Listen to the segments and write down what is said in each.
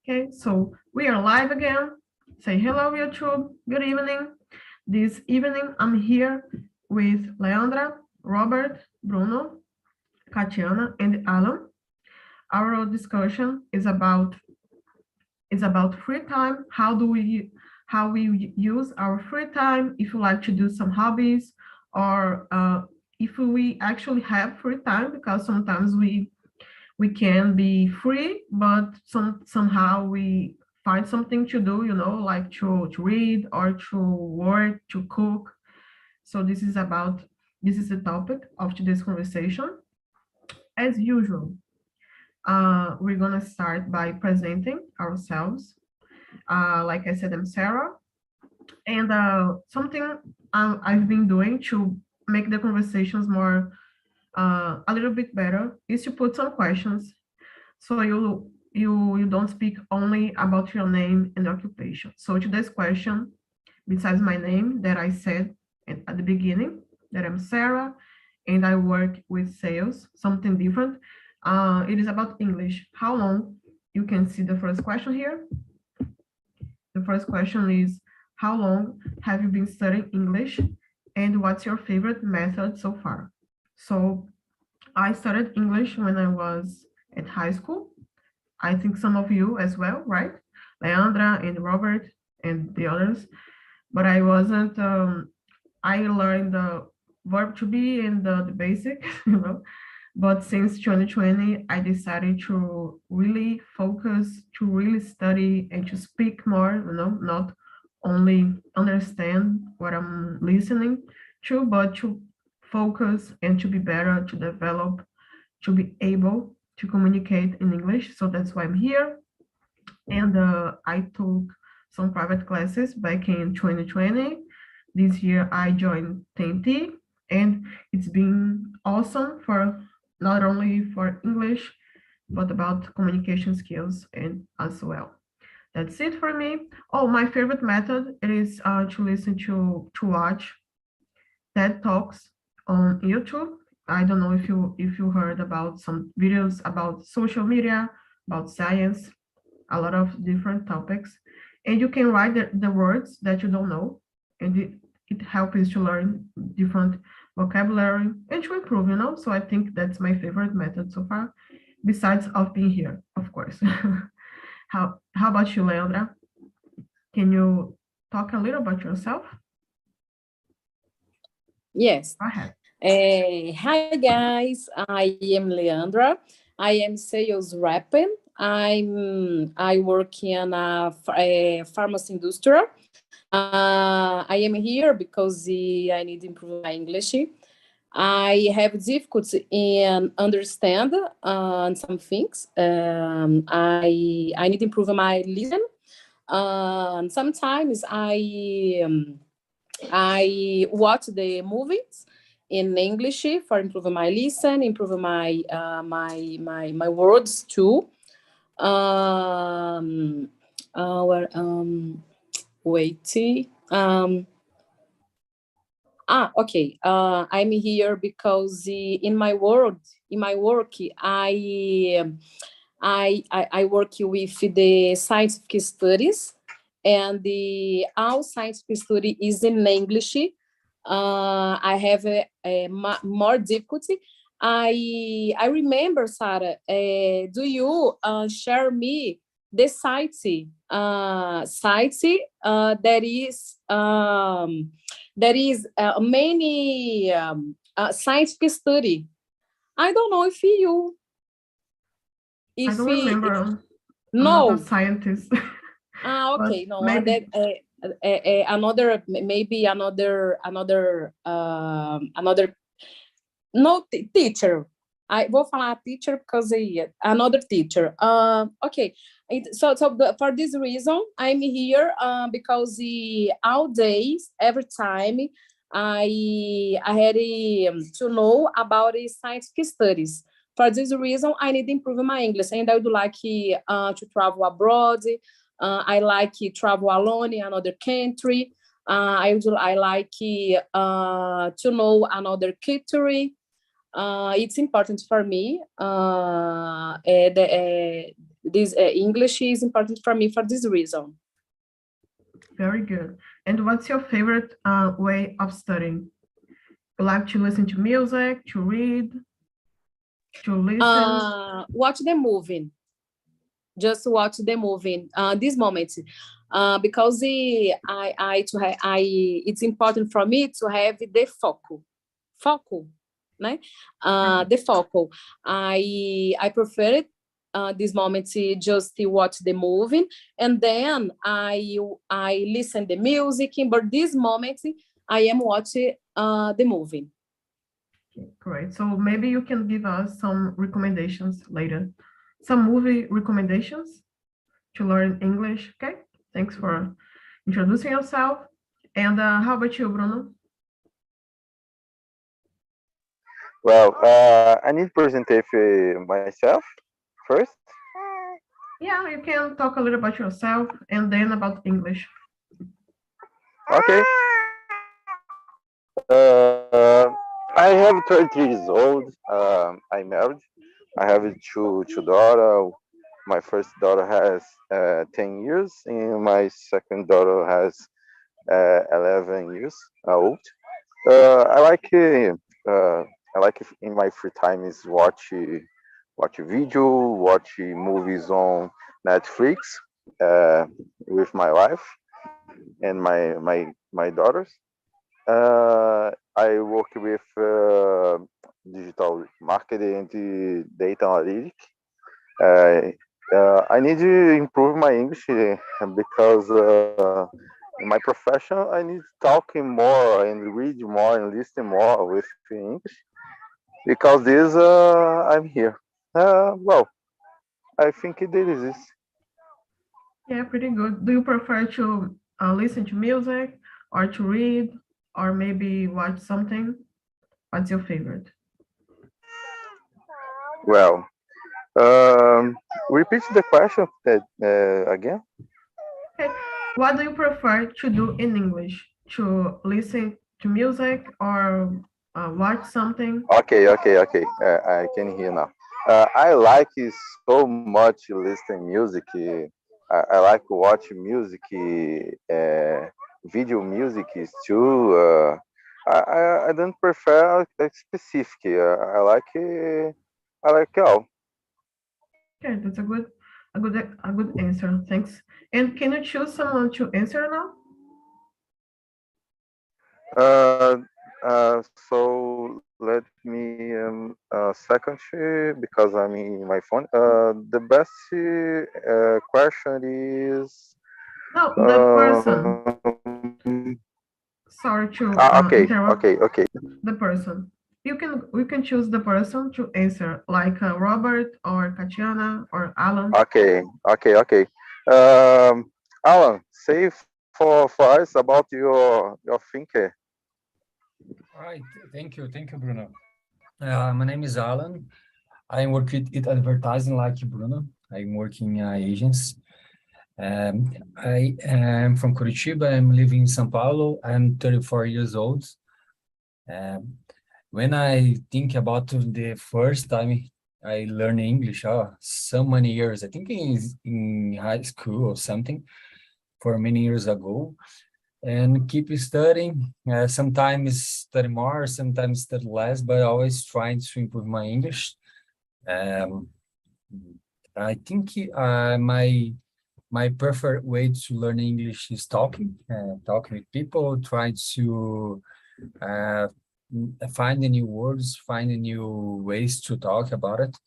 Okay, so we are live again. Say hello, YouTube. Good evening. This evening, I'm here with Leandra, Robert, Bruno, Katiana, and Alan. Our discussion is about free time. How we use our free time? If you like to do some hobbies, or if we actually have free time, because sometimes we can be free, but somehow we find something to do, like to read or to work, to cook. So this is the topic of today's conversation. As usual, we're gonna start by presenting ourselves. Like I said, I'm Sarah, and something I've been doing to make the conversations more a little bit better is to put some questions, so you don't speak only about your name and occupation. So today's question, besides my name that I said at the beginning, that I'm Sarah and I work with sales, something different. It is about English. How long? You can see the first question here. The first question is, how long have you been studying English, and what's your favorite method so far? So I studied English when I was at high school. I think some of you as well, right? Leandra and Robert and the others. But I wasn't, I learned the verb to be and the basic, But since 2020, I decided to really focus, to really study and to speak more, not only understand what I'm listening to, but to focus and to be better, to develop, to be able to communicate in English. So that's why I'm here. And I took some private classes back in 2020. This year I joined TNT, and it's been awesome for not only for English, but about communication skills and as well. That's it for me. Oh, my favorite method it is to listen to watch TED Talks on YouTube. I don't know if you heard about some videos about social media, about science, a lot of different topics, and you can write the words that you don't know, and it helps to learn different vocabulary and to improve, So I think that's my favorite method so far, besides of being here, of course. How about you, Leandra? Can you talk a little about yourself? Yes. Go ahead. Hi guys, I am Leandra. I am sales rep. I work in a pharmacy industry. I am here because I need to improve my English. I have difficulty in understand some things. I need to improve my listen. Sometimes I watch the movies in English for improving my listen, improving my words too. Our wait. Okay. I'm here because in my work, I work with the scientific studies, and all scientific study is in English. I have more difficulty. I remember, Sarah. Do you share me the site? That is many scientific study. I don't know if you I don't remember. I'm not a no. scientist. Okay, no, maybe. Another maybe another no teacher. I vou falar teacher because another teacher. Okay, so for this reason, I'm here because all days, every time, I had to know about the scientific studies. For this reason, I need to improve my English, and I would like to travel abroad. I like to travel alone in another country. I like to know another culture. It's important for me this English is important for me for this reason. Very good. And what's your favorite way of studying? You like to listen to music, to read, to listen? Watch the movie. Just watch the movie. This moment, because it's important for me to have the foco, né? The foco. I prefer it. This moment just to watch the movie, and then I listen the music. But this moment I am watching the movie. Great. So maybe you can give us some recommendations later. Some movie recommendations to learn English. Okay. Thanks for introducing yourself. And how about you, Bruno? Well, I need to present myself first. Yeah, you can talk a little about yourself and then about English. Okay. I have 33 years old. I'm married. I have two daughters. My first daughter has 10 years, and my second daughter has 11 years old. I like in my free time is watch video, watch movies on Netflix with my wife and my daughters. I work with digital marketing and data analytics. I need to improve my English because in my profession I need talking more and read more and listen more with English. Because this I'm here. Well, I think it is this. Yeah, pretty good. Do you prefer to listen to music or to read or maybe watch something? What's your favorite? Well, repeat the question again. Okay. What do you prefer to do in English? To listen to music or watch something? Okay. I can hear now. I like it so much listen music. I like watch music, video music too. I don't prefer a specific. I like all. Okay, that's a good answer. Thanks. And can you choose someone to answer now? Uh, so let me a second because I'm in my phone. The best question is No, the person. Sorry to okay, interrupt. okay. The person. We can choose the person to answer, like Robert or Katiana or Alan. Okay. Alan, say for us about your thinker. All right, thank you, Bruno. My name is Alan. I work with advertising like Bruno. I'm working in agents. I am from Curitiba. I'm living in São Paulo. I'm 34 years old. When I think about the first time I learned English, so many years, I think in high school or something, for many years ago, and keep studying. Sometimes study more, sometimes study less, but always trying to improve my English. I think my preferred way to learn English is talking with people, trying to find new words, find new ways to talk about it.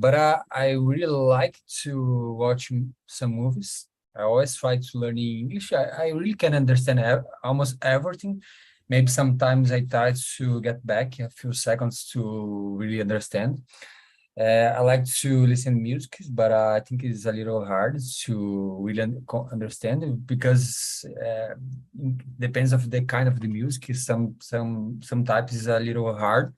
But I really like to watch some movies. I always try to learn English. I really can understand almost everything. Maybe sometimes I try to get back a few seconds to really understand. I like to listen to music, but I think it's a little hard to really understand because depends of the kind of the music. Some types is a little hard.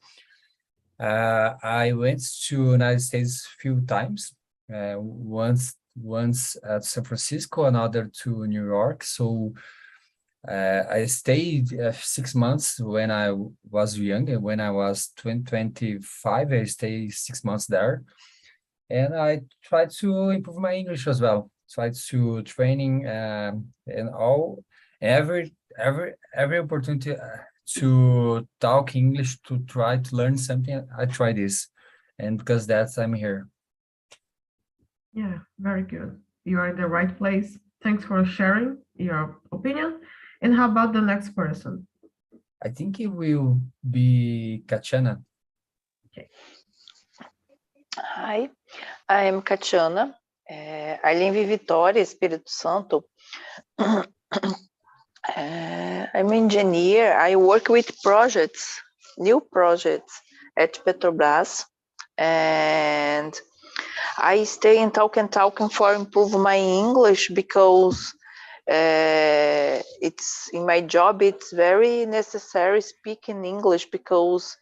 I went to United States a few times. Once at San Francisco, another to New York. So I stayed 6 months when I was young. When I was 25, I stayed 6 months there. and I try to improve my English as well. Try to training and all every opportunity to talk English, to try to learn something. I try this, and because that's I'm here. Yeah, very good. You are in the right place. Thanks for sharing your opinion. And how about the next person? I think it will be Katiana. Hi, I'm Katiana. I live in Vitória, Espírito Santo. I'm an engineer. I work with projects, new projects at Petrobras. And I stay in talking for improve my English because it's in my job, it's very necessary speaking English because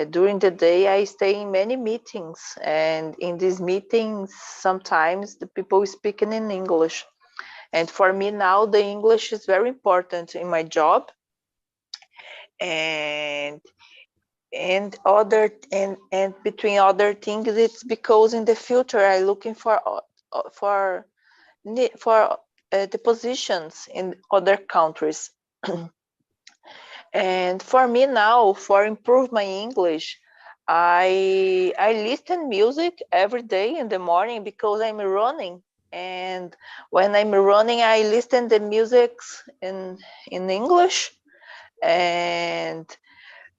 during the day I stay in many meetings, and in these meetings sometimes the people speaking in English, and for me now the English is very important in my job, and between other things it's because in the future I looking for the positions in other countries. And for me now, for improve my English, I listen music every day in the morning because I'm running. And when I'm running, I listen the music in English. And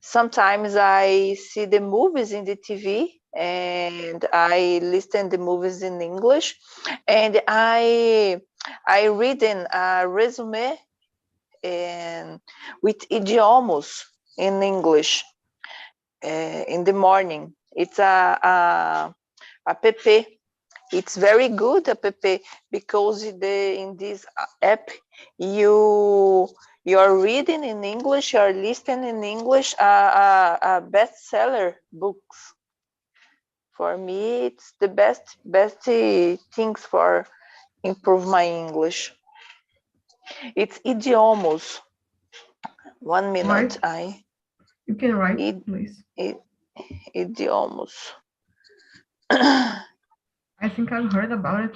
sometimes I see the movies in the TV and I listen the movies in English. And I read in a resume and with idioms in English in the morning. It's a app. It's very good app because in this app you're reading in English, you're listening in English, a bestseller books. For me, it's the best things for improve my English. It's idioms. 1 minute. You can write, please. Idioms. I think I've heard about it.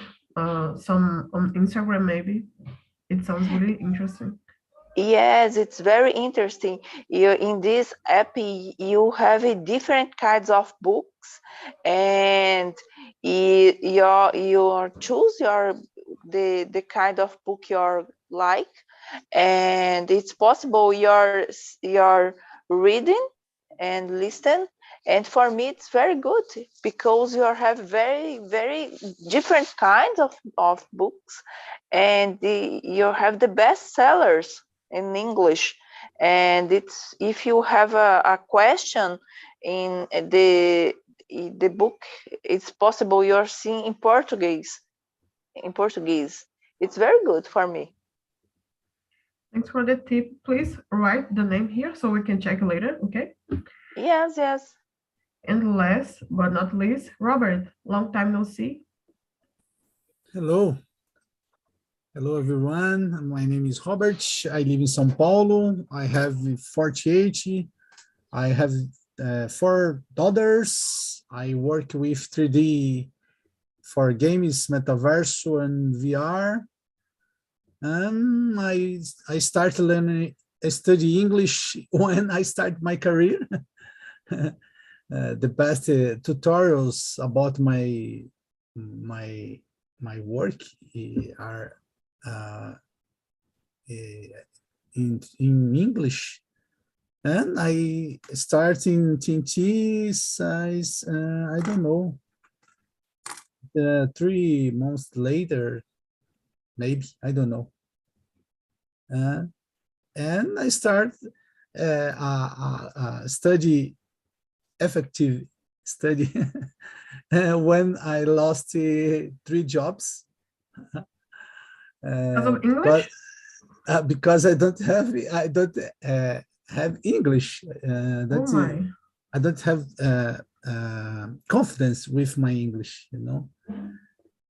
Some on Instagram, maybe. It sounds really interesting. Yes, it's very interesting. In this app, you have different kinds of books, and you choose the kind of book you like, and it's possible you're reading and listen. And for me, it's very good because you have very different kinds of books, and you have the best sellers in English. And it's if you have a question in the book, it's possible you're seeing in Portuguese. It's very good for me. Thanks for the tip. Please write the name here so we can check later, okay? Yes. And last but not least, Robert, long time no see. Hello. Hello, everyone. My name is Robert. I live in São Paulo. I have 48. I have 4 daughters. I work with 3D for games, metaverso, and VR. And I started learning, study English when I started my career. The best tutorials about my work are in English, and I start in TNT size, I don't know, 3 months later, maybe, I don't know. And I start study, effective study, when I lost 3 jobs. English? Because I don't have English. I don't have confidence with my English, you know.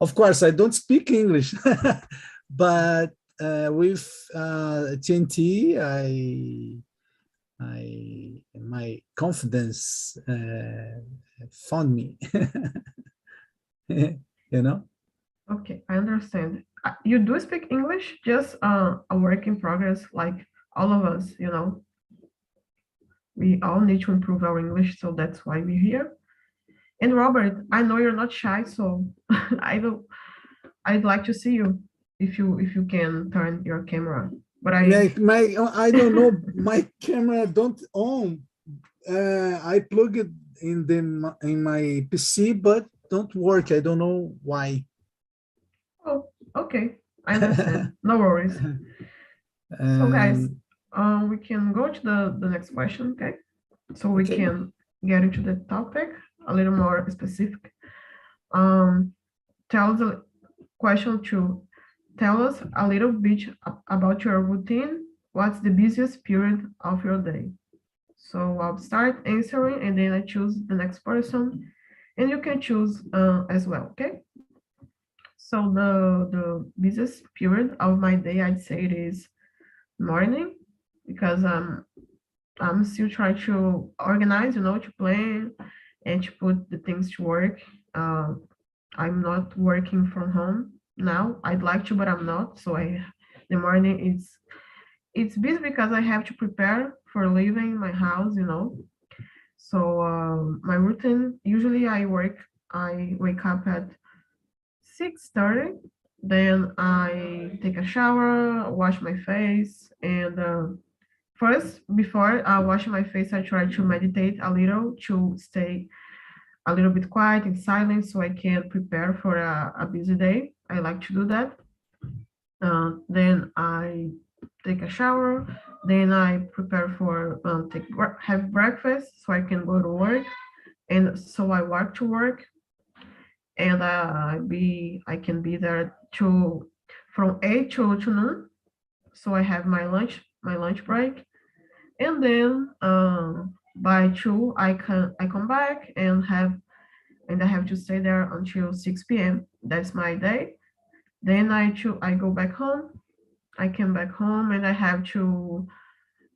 Of course, I don't speak English, but with TNT, my confidence found me. you know? Okay, I understand. You do speak English, just a work in progress, like all of us, you know. We all need to improve our English, so that's why we're here. And Robert, I know you're not shy, so I don't. I'd like to see you if you can turn your camera. But I don't know, my camera don't on. I plug it in my PC, but don't work. I don't know why. oh, okay, I understand. No worries. So guys, we can go to the next question, okay? So we Okay. can get into the topic a little more specific. Um, tell us question two. Tell us a little bit about your routine. What's the busiest period of your day? So I'll start answering and then I choose the next person and you can choose as well, okay? So the busiest period of my day, I'd say it is morning because I'm still trying to organize, you know, to plan and to put the things to work. I'm not working from home now. I'd like to, but I'm not. So the morning it's busy because I have to prepare for leaving my house, you know. So my routine usually I wake up at 6:30. Then I take a shower, wash my face, and first, before washing my face, I try to meditate a little to stay a little bit quiet and silent so I can prepare for a busy day. I like to do that. Then I take a shower. Then I prepare for have breakfast so I can go to work. And so I walk to work, and I can be there to from 8 to noon. So I have my lunch break, and then by 2 I come back and I have to stay there until 6 p.m. That's my day. Then I go back home. I came back home and I have to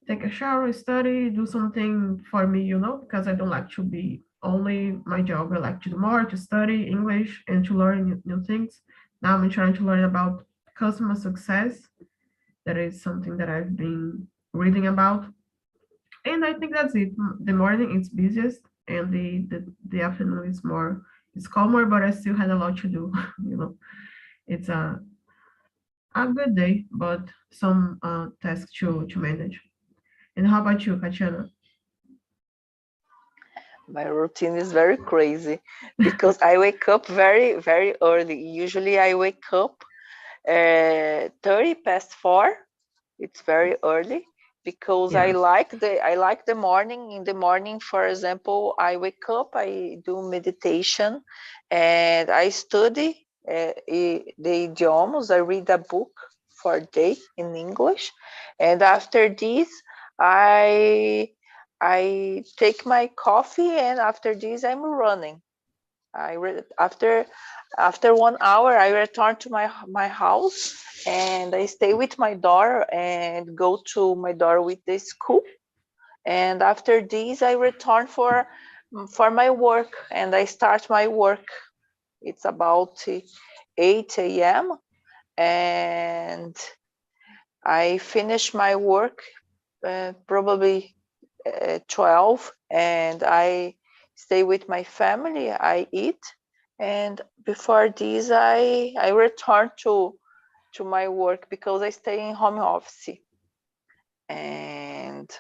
take a shower, study, do something for me, you know, because I don't like to be only my job. I like to do more, to study English and to learn new things. Now I'm trying to learn about customer success. That is something that I've been reading about. And I think that's it. The morning is busiest and the afternoon is more, it's calmer, but I still had a lot to do, you know. It's a good day, but some tasks to manage. And how about you, Katiana? My routine is very crazy because I wake up very, very early. Usually I wake up 30 past 4. It's very early because Yeah. I like the morning. In the morning, for example, I wake up, I do meditation, and I study the idioms. I read a book for a day in English, and after this, I take my coffee, and after this, I'm running. After 1 hour, I return to my house and I stay with my daughter and go to my daughter with the school. And after this, I return for my work and I start my work. It's about 8 a.m. and I finish my work probably 12, and I stay with my family. I eat, and before this, I return to my work because I stay in home office, and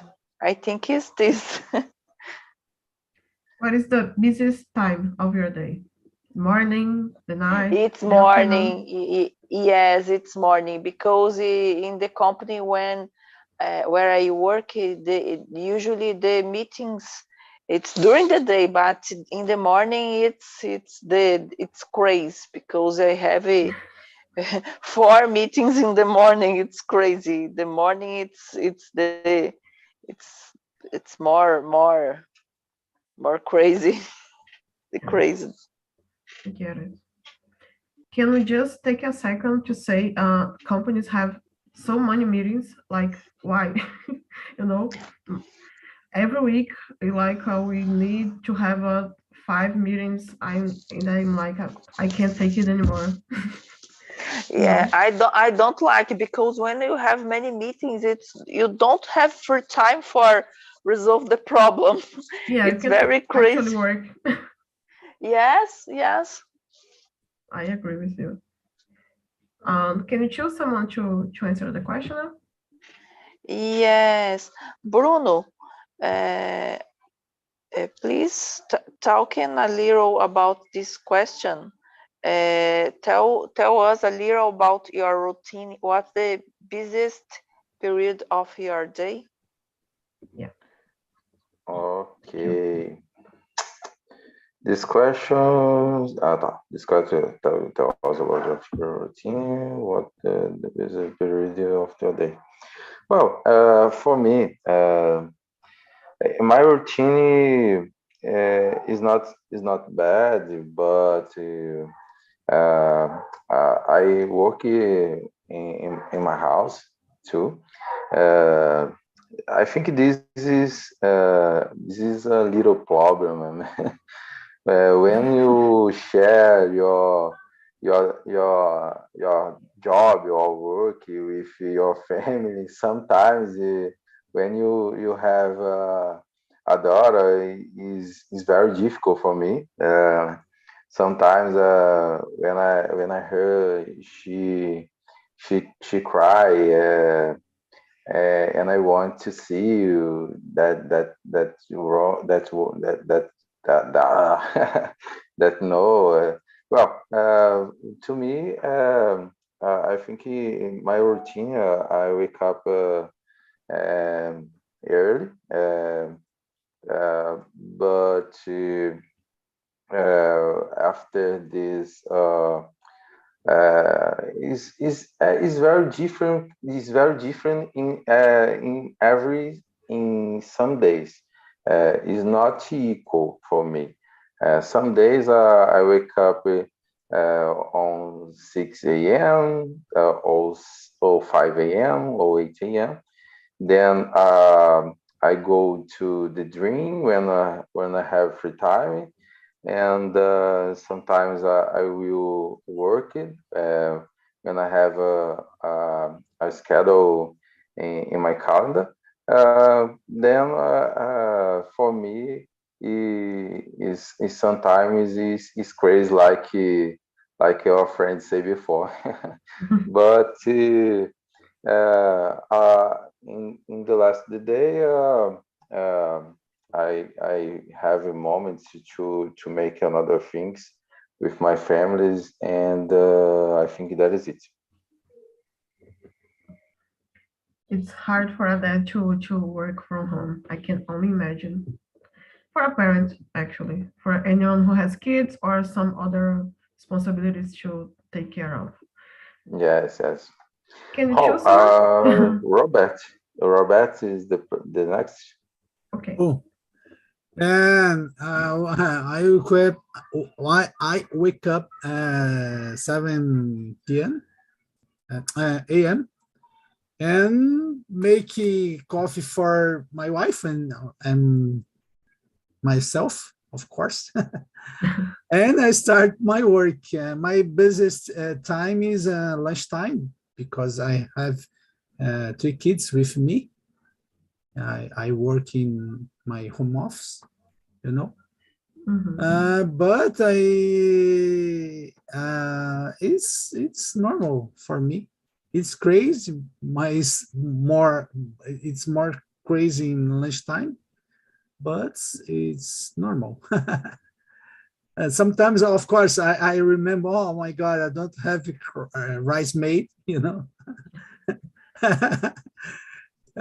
I think it's this. What is the busiest time of your day? Morning, the night, It's the afternoon? morning. Yes, it's morning because in the company where I work, usually the meetings it's during the day, but in the morning it's crazy because I have 4 meetings in the morning. It's crazy. The morning it's more crazy. The Yeah, crazy. I get it. Can we just take a second to say companies have so many meetings? Like, why? You know, every week, like we need to have 5 meetings, I'm like, I can't take it anymore. Yeah, I don't like it because when you have many meetings, you don't have free time for resolve the problem. Yeah, It's you can very actually crazy. work. Yes. I agree with you. Can you choose someone to answer the question now? Yes. Bruno, please talking a little about this question. Tell us a little about your routine. What's the busiest period of your day? Yeah. Okay. This question, this question tell us about your routine, what the busy period of your day. Well, for me, my routine is not bad, but I work in my house too. I think this is a little problem. When you share your job, your work with your family, sometimes when you have a daughter, is very difficult for me. Sometimes when I heard she cry, and I want to see you that you wrong that that no. Well, to me, I think in my routine, I wake up early, but after this. Is very different. Is very different in some days. Is not equal for me. Some days I wake up on 6 a.m. Or 5 a.m. or 8 a.m. Then I go to the dream when I have free time, and sometimes I will work it when I have a schedule in my calendar. Then for me, is sometimes is crazy like your friend said before, but in the last the day. I have a moment to make another things with my families, and I think that is it. It's hard for a dad to work from home. I can only imagine. For a parent, actually, for anyone who has kids or some other responsibilities to take care of. Yes. Can you Oh, choose someone? Robert. Robert is the next. Okay. Oh, and I wake up 7 p.m. a.m. and make coffee for my wife and myself, of course. And I start my work. My busiest time is lunchtime because I have 3 kids with me. I work in my home office, you know. But it's normal for me. It's crazy. It's more crazy in lunchtime, but it's normal. Sometimes, of course, I remember, oh my God, I don't have rice made, you know.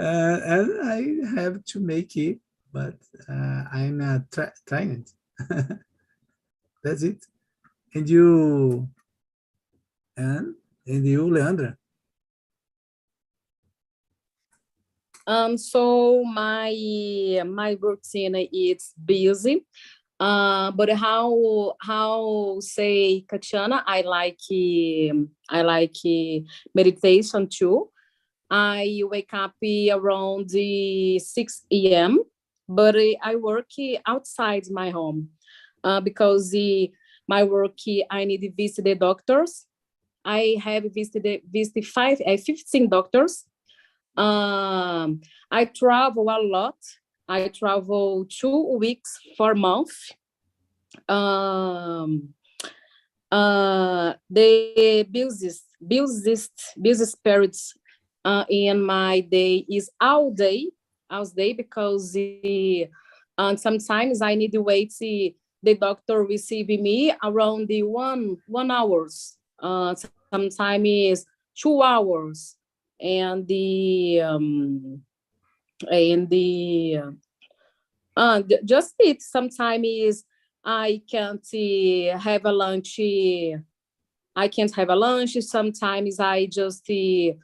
And I have to make it, but I'm trying it. That's it. And you, and you, Leandra? So my routine is busy. But how say Katiana, I like meditation too. I wake up around the 6 a.m. but I work outside my home. because my work, I need to visit the doctors. I have visited 15 doctors. I travel a lot. I travel 2 weeks for a month. The busiest periods in my day is all day because sometimes I need to wait the doctor receiving me around the one hours. Sometimes 2 hours, and just it. Sometimes I can't have a lunch. I can't have a lunch. Sometimes I just eat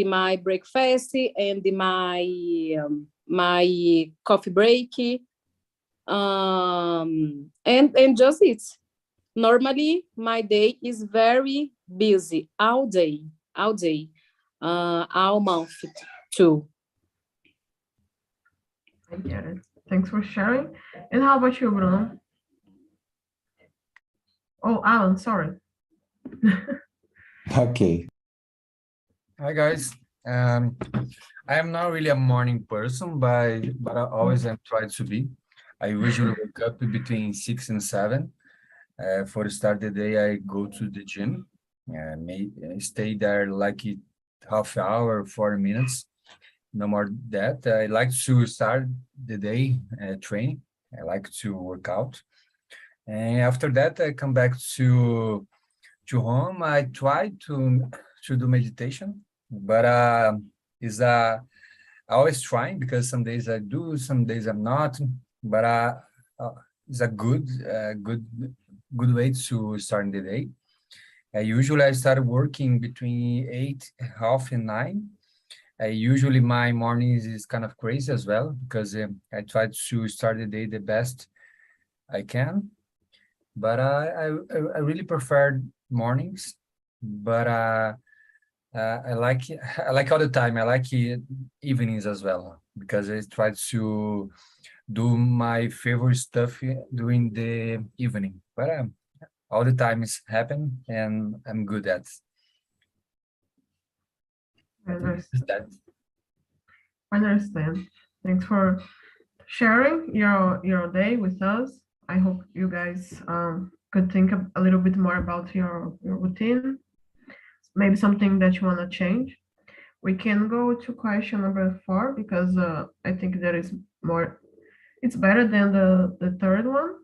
my breakfast and my coffee break, and just it. Normally, my day is very busy all day, all month too. I get it. Thanks for sharing. And how about you, Bruno? Oh, Alan, sorry. Okay. Hi guys. I am not really a morning person, but I always am trying to be. I usually wake up between 6 and 7. For the start the day, I go to the gym and stay there like half hour, 40 minutes. No more that. I like to start the day training. I like to work out. And after that, I come back to home. I try to do meditation, but is I always trying because some days I do, some days I'm not. But it's a good way to start the day. Usually I start working between 8, half and 9. Usually my mornings is kind of crazy as well because I try to start the day the best I can. But I really prefer mornings. But I like all the time. I like evenings as well because I try to do my favorite stuff during the evening. But all the time it's happen and I'm good at that. I understand. Thanks for sharing your day with us. I hope you guys could think a little bit more about your routine, maybe something that you want to change. We can go to question number 4 because I think there is more. It's better than the third one.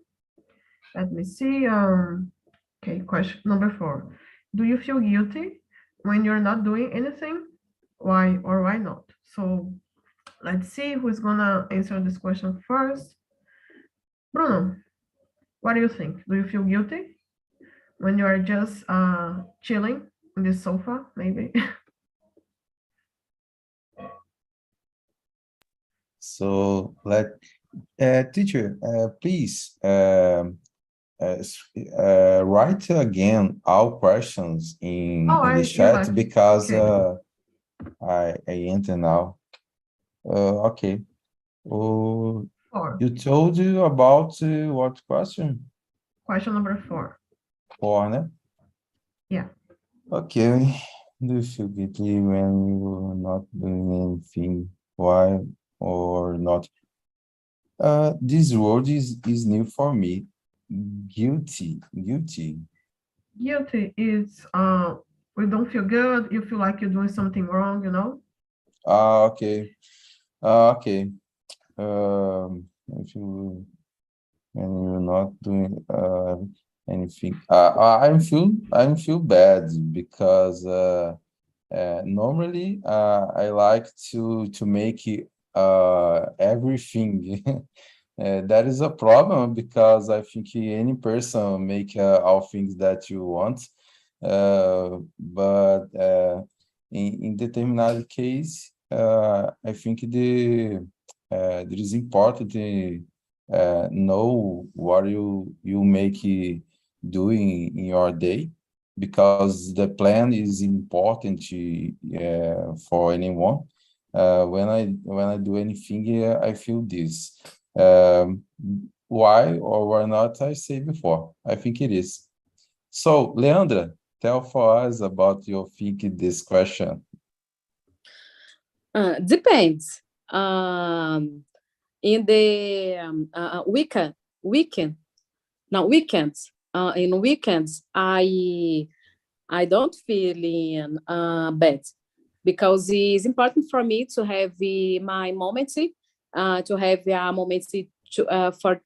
Let me see. Okay, question number 4. Do you feel guilty when you're not doing anything? Why or why not? So let's see who's gonna answer this question first. Bruno, what do you think? Do you feel guilty when you are just chilling in the sofa, maybe? So teacher, please write again all questions in the chat because okay. I enter now. Okay. Oh, 4. you told you about what question? Question number 4. 4, né? Yeah. Okay. Do you feel guilty when you're not doing anything? Why or not? This word is new for me. Guilty. Guilty is we don't feel good, you feel like you're doing something wrong, you know? Okay. Okay. If you when you're not doing anything, I feel bad because normally I like to make everything. That is a problem because I think any person make all things that you want, but in determined case, I think it is important to know what you make doing in your day, because the plan is important for anyone. When I do anything, I feel this. why or why not, I said before. I think it is. So, Leandra, tell for us about your think this question. Depends. In the weekends. In weekends, I don't feel in bad because it's important for me to have my moments, to have a moment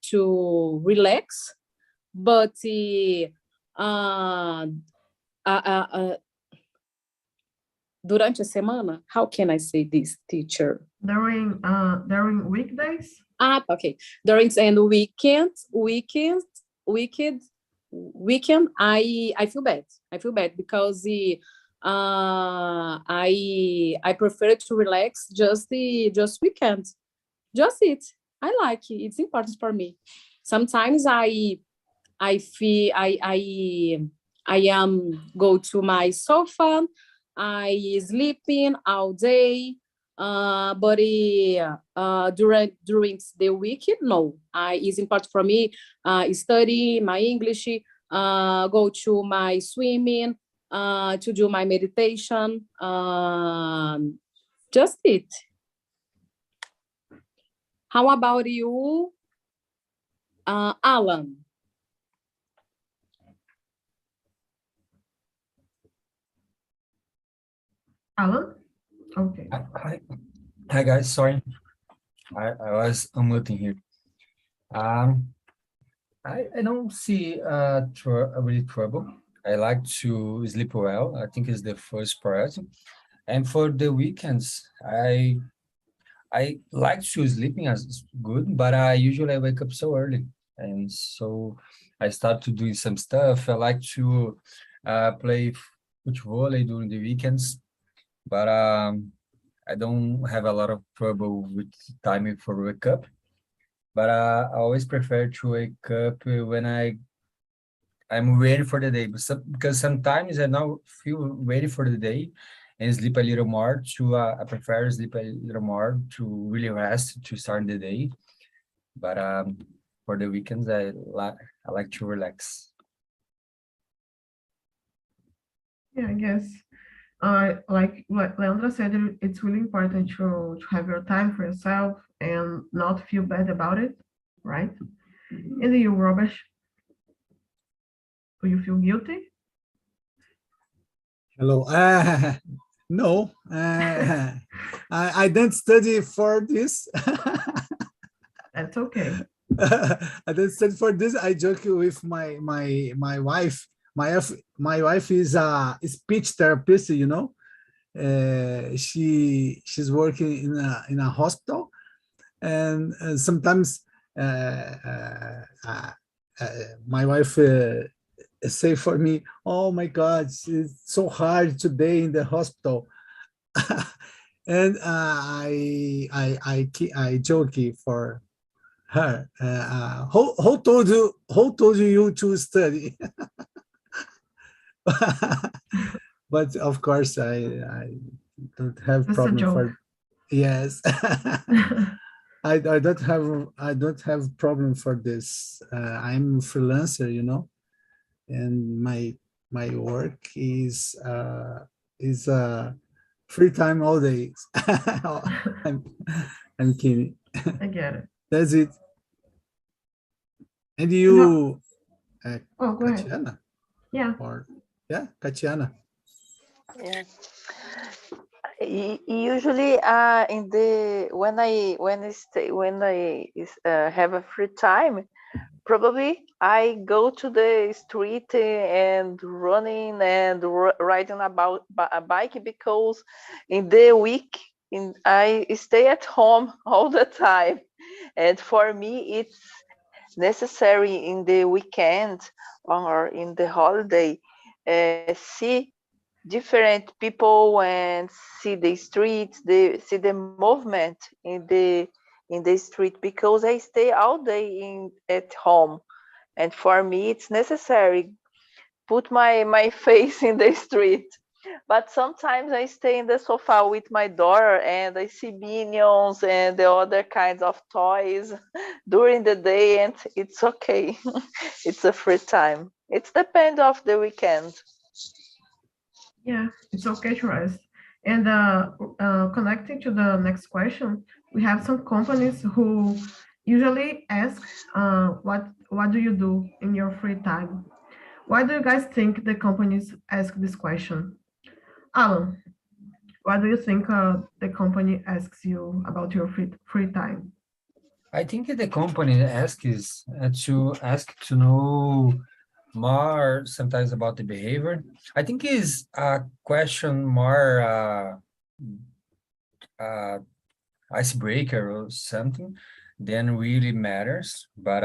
to relax. But durante a semana, how can I say this, teacher? During weekdays? Okay. During and weekend, I feel bad. I feel bad because I prefer to relax just weekend. Just it. I like it. It's important for me. Sometimes I feel I go to my sofa, I sleeping all day, but during the week, no. It's important for me study my English, go to my swimming, to do my meditation. Just it. How about you, Alan? Alan? Okay. Hi guys, sorry. I was unmuting here. I don't see really trouble. I like to sleep well. I think it's the first priority. And for the weekends, I like to sleeping as good, but I usually wake up so early. And so I start to doing some stuff. I like to play football during the weekends, but I don't have a lot of trouble with timing for wake up. But I always prefer to wake up when I'm ready for the day. Because sometimes I don't feel ready for the day and sleep a little more. I prefer sleep a little more to really rest to start the day. But for the weekends, I like to relax. Yeah, I guess. Like Leandra said, it's really important to have your time for yourself and not feel bad about it, right? And you, Robert, do you feel guilty? Hello. No, I don't study for this. That's okay. I don't study for this. I joke with my wife. My wife is a speech therapist. You know, she's working in a hospital, and sometimes my wife say for me, "Oh my God, it's so hard today in the hospital," and I joke for her. Who told you to study? But of course, I don't have Just a problem joke. for. Yes. I don't have problem for this. I'm a freelancer, you know, and my work is free time all days. I'm kidding. I get it. That's it. And No. you, Oh, go ahead. Katiana, Yeah. or yeah, Katiana. Yeah. Usually, in the when I have a free time, probably I go to the street and running and riding about a bike, because in the week I stay at home all the time, and for me it's necessary in the weekend or in the holiday see different people and see the streets, see the movement in the street, because I stay all day at home, and for me it's necessary put my face in the street. But sometimes I stay in the sofa with my daughter and I see minions and the other kinds of toys during the day, and it's okay. It's a free time. It depends of the weekend. Yeah, it's okay to rest. And connecting to the next question, we have some companies who usually ask, what do you do in your free time? Why do you guys think the companies ask this question? Alan, what do you think the company asks you about your free time? I think the company asks is to ask to know more sometimes about the behavior. I think is a question more icebreaker or something than really matters. But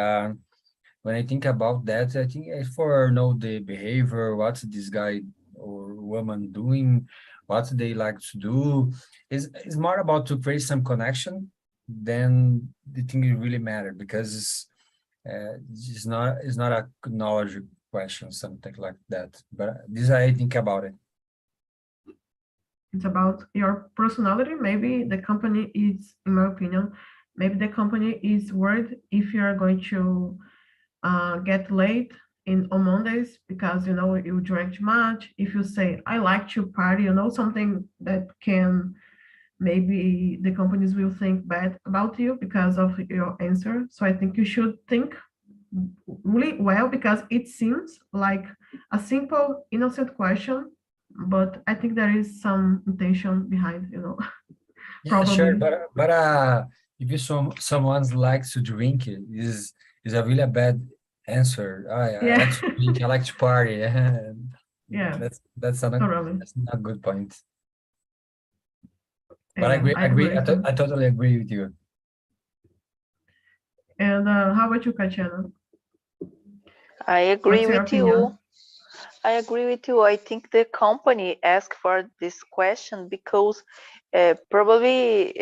when I think about that, I think for know the behavior, what's this guy or woman doing, what they like to do, is more about to create some connection than the thing it really matter because it's not a knowledge question, something like that. But this I think about it. It's about your personality. Maybe the company is, in my opinion, maybe the company is worried if you're going to get late on Mondays because you drink too much. If you say I like to party, something that can maybe the companies will think bad about you because of your answer. So I think you should think really well because it seems like a simple, innocent question, but I think there is some intention behind, Yeah, sure. probably. But if you someone likes to drink, it is a really bad answer. I like Yeah, to drink. I like to party. yeah, That's not totally. that's not a good point. But I Yeah, agree. I agree with you. I totally agree with you. And how about you, Katiana? I agree What's your with you. opinion? I agree with you. I think the company asked for this question because probably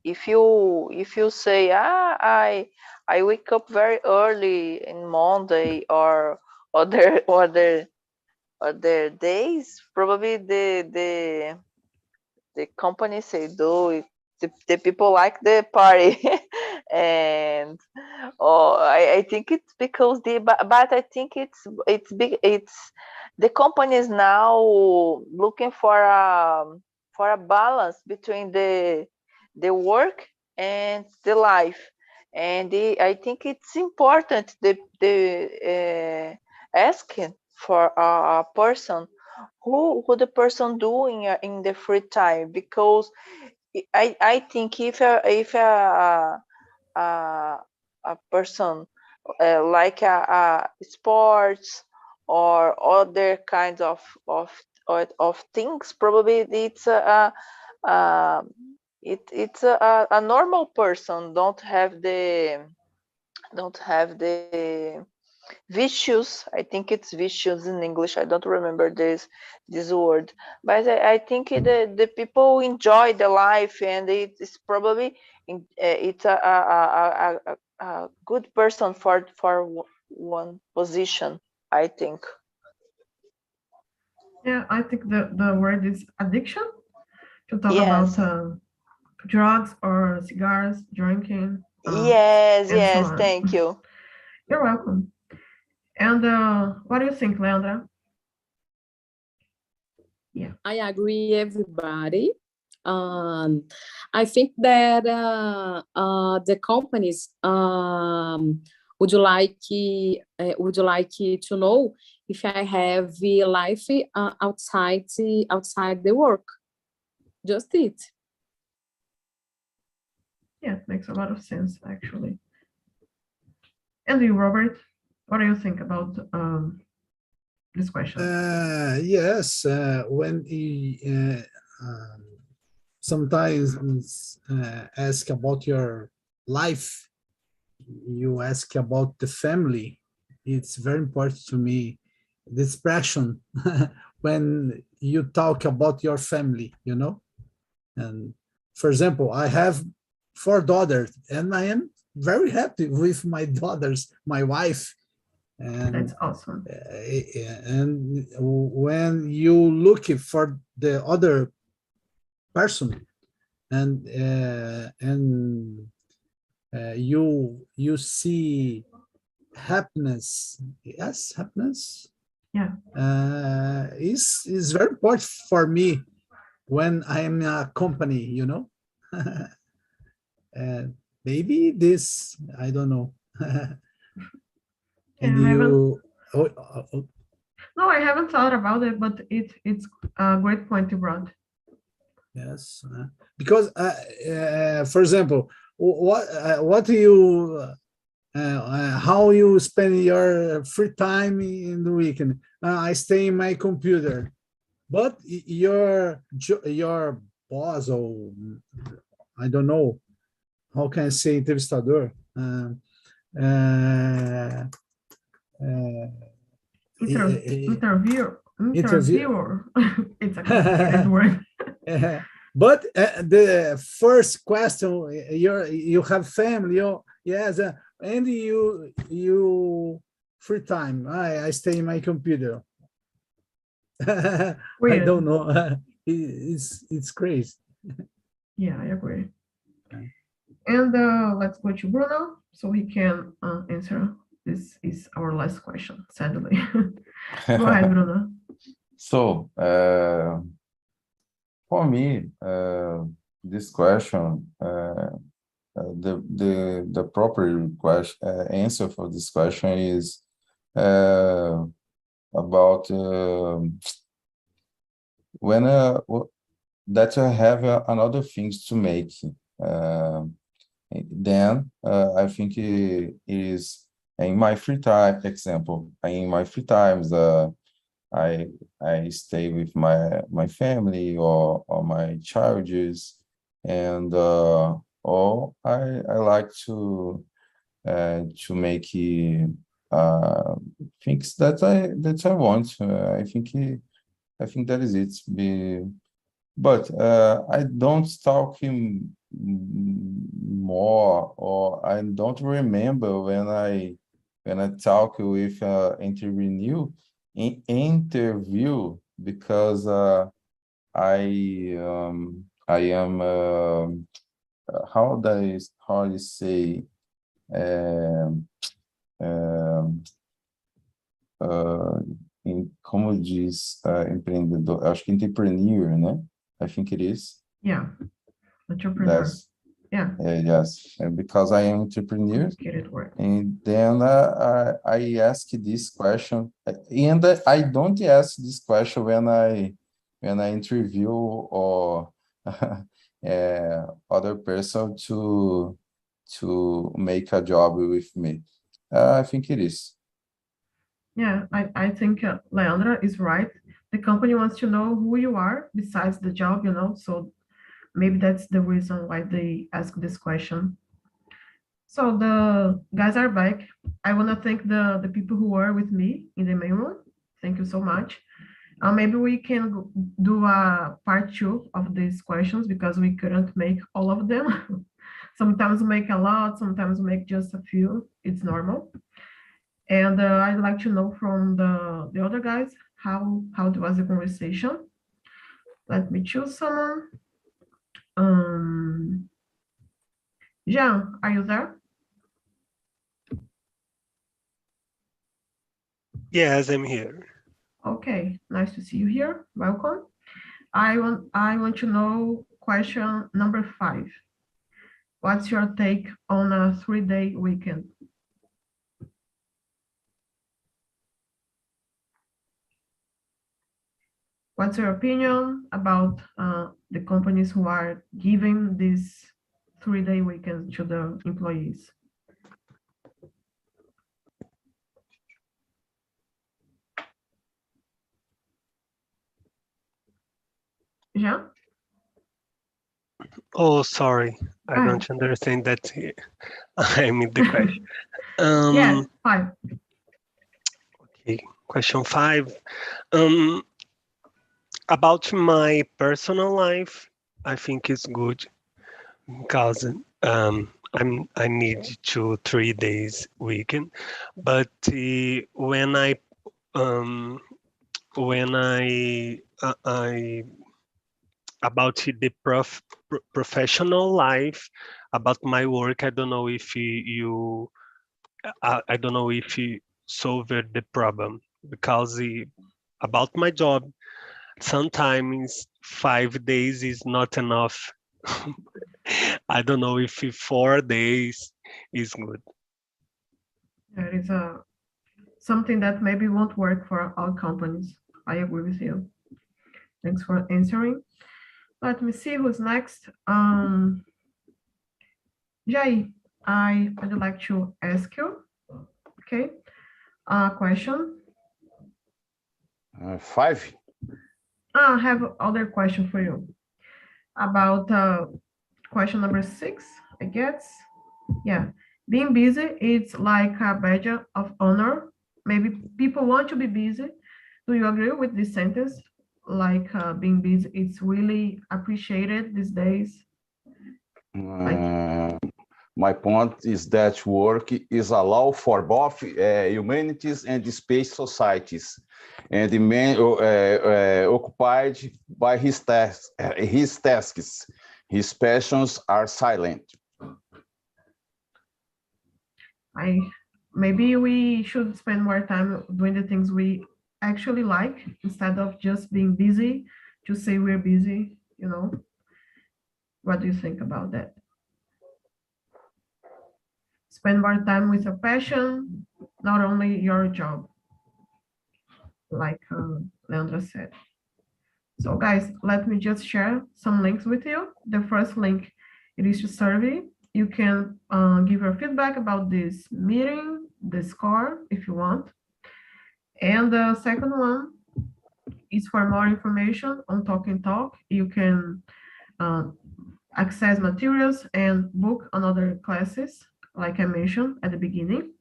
if you say I wake up very early in Monday or other days, probably the company say do it. The people like the party and I think it's because but I think it's big it's the company is now looking for a balance between the work and the life, and I think it's important the asking for a person who the person doing in the free time, because I think a, a person like a sports or other kinds of things, probably it's a normal person don't have the vicious. I think it's vicious in English. I don't remember this word, but I think the people enjoy the life, and it's probably it's a good person for one position, I think. Yeah, I think the word is addiction to talk about Yes, drugs or cigars, drinking, yes, and so yes. on. Thank you. You're welcome. And what do you think, Leandra? Yeah. I agree, everybody. I think that the companies would like to know if I have a life outside the work. Just it. Yeah, makes a lot of sense, actually. And you, Robert, what do you think about this question? Yes, when he sometimes ask about your life, you ask about the family. It's very important to me, the expression when you talk about your family, And for example, I have 4 daughters, and I am very happy with my daughters, my wife, And That's awesome. and when you look for the other person, and you see happiness. Yes, happiness. Yeah. Is very important for me when I'm in a company, you know. Maybe this, I don't know. And you, no, I haven't thought about it, but it's a great point you brought. Yes, because for example, what do you how you spend your free time in the weekend? I stay in my computer, but your boss, or I don't know, how can I say, entrevistador? Interviewer. It's a complicated word. But the first question, you have family, yes, and you free time. I stay in my computer. I don't know. It's crazy. Yeah, I agree. And let's go to Bruno so he can answer. This is our last question, sadly. Go ahead, Bruno. So, for me, this question, the proper answer for this question is about when that I have another things to make. Then I think it is in my free time. Example, in my free times, I stay with my family or my children, and or I like to make things that I want. I think that is it. But I don't talk him more, or I don't remember when I talk with interview because I am how do you say como diz empreendedor, acho que entrepreneur, né? I think it is. Yeah, entrepreneur. Yes, because I am entrepreneur, and then I ask this question, and I don't ask this question when I interview or other person to make a job with me. I think it is. Yeah, I think Leandra is right. The company wants to know who you are besides the job, you know, so maybe that's the reason why they ask this question. So the guys are back. I want to thank the people who were with me in the main room. Thank you so much. Maybe we can do a part 2 of these questions because we couldn't make all of them. Sometimes we make a lot, sometimes we make just a few. It's normal. And I'd like to know from the other guys how was the conversation. Let me choose someone. Jean, are you there? Yes, I'm here. Okay, nice to see you here. Welcome. I want to know question number 5. What's your take on a 3-day weekend? What's your opinion about the companies who are giving this 3-day weekend to the employees? Jean? Oh, sorry. I don't understand that. I'm in the question. Yes, 5. Okay, question 5. About my personal life, I think it's good because I need 2-3 days weekend, but um, when I about the professional life, about my work, I don't know if I don't know if you solved the problem, because about my job, sometimes 5 days is not enough. I don't know if 4 days is good. There is something that maybe won't work for all companies. I agree with you. Thanks for answering. Let me see who's next. Jay, I would like to ask you, okay, a question. 5. I have other question for you about question number 6, I guess. Yeah, being busy, it's like a badge of honor. Maybe people want to be busy. Do you agree with this sentence? Like being busy, it's really appreciated these days. My point is that work is allowed for both humanities and space societies, and the man occupied by his tasks. His passions are silent. Maybe we should spend more time doing the things we actually like instead of just being busy to say we're busy, you know. What do you think about that? Spend more time with your passion, not only your job, like Leandra said. So guys, let me just share some links with you. The first link, it is to survey. You can give your feedback about this meeting, the score, if you want. And the second one is for more information on Talk and Talk. You can access materials and book another classes, like I mentioned at the beginning.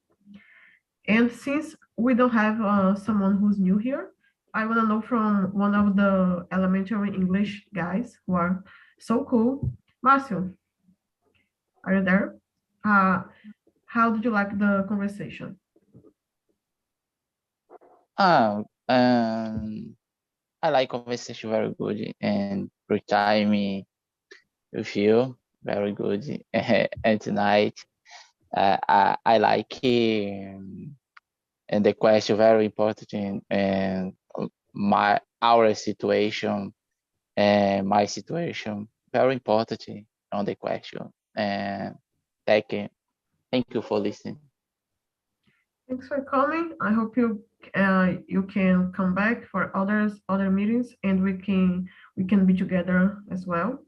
And since we don't have someone who's new here, I want to know from one of the elementary English guys who are so cool. Marcio, are you there? How did you like the conversation? I like conversation very good, and free time with you very good. And tonight, I like and the question very important, and our situation and my situation very important on the question. And thank you for listening. Thanks for coming. I hope you can come back for other meetings, and we can be together as well.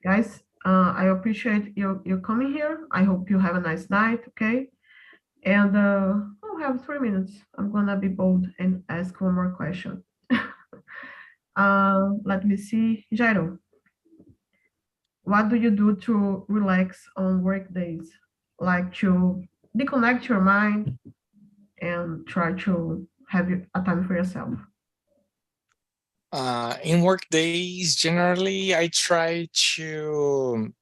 Guys, I appreciate you coming here. I hope you have a nice night, okay? And I'll have 3 minutes. I'm gonna be bold and ask one more question. Let me see. Jairo, what do you do to relax on work days? Like to disconnect your mind and try to have a time for yourself? In work days, generally, I try to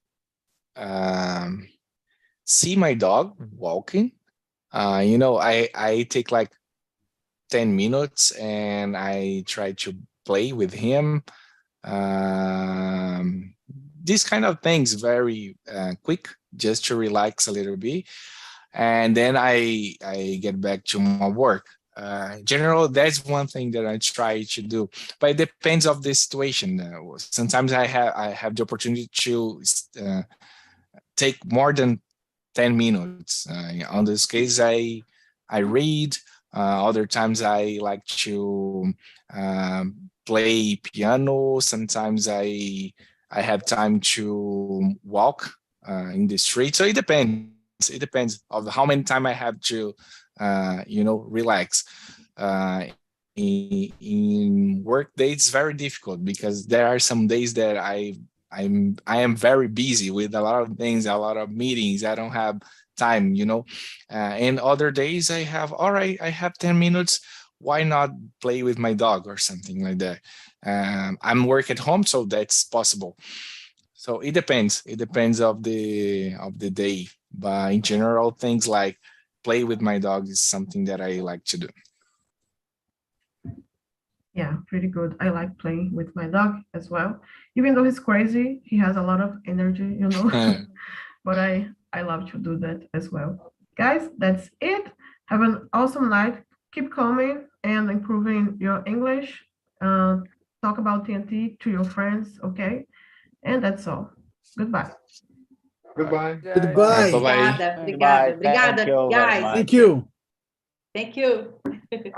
see my dog walking. I take like 10 minutes and I try to play with him. These kind of things very quick, just to relax a little bit. And then I get back to my work. General, that's one thing that I try to do, but it depends of the situation. Sometimes I have the opportunity to take more than 10 minutes. On this case, I read. Other times I like to play piano. Sometimes I have time to walk in the street. So it depends. It depends of how many time I have to, relax. In work days, it's very difficult because there are some days that I am very busy with a lot of things, a lot of meetings. I don't have time, and other days I have, all right, I have 10 minutes. Why not play with my dog or something like that? I'm work at home, so that's possible. So it depends. It depends of the day. But in general, things like play with my dog is something that I like to do. Yeah, pretty good. I like playing with my dog as well. Even though he's crazy, he has a lot of energy, you know. But I love to do that as well. Guys, that's it. Have an awesome night. Keep coming and improving your English. Talk about TNT to your friends, okay? And that's all. Goodbye. Goodbye. Goodbye. Bye-bye. Obrigada, obrigada, Thank you very guys. much. Thank you. Thank you.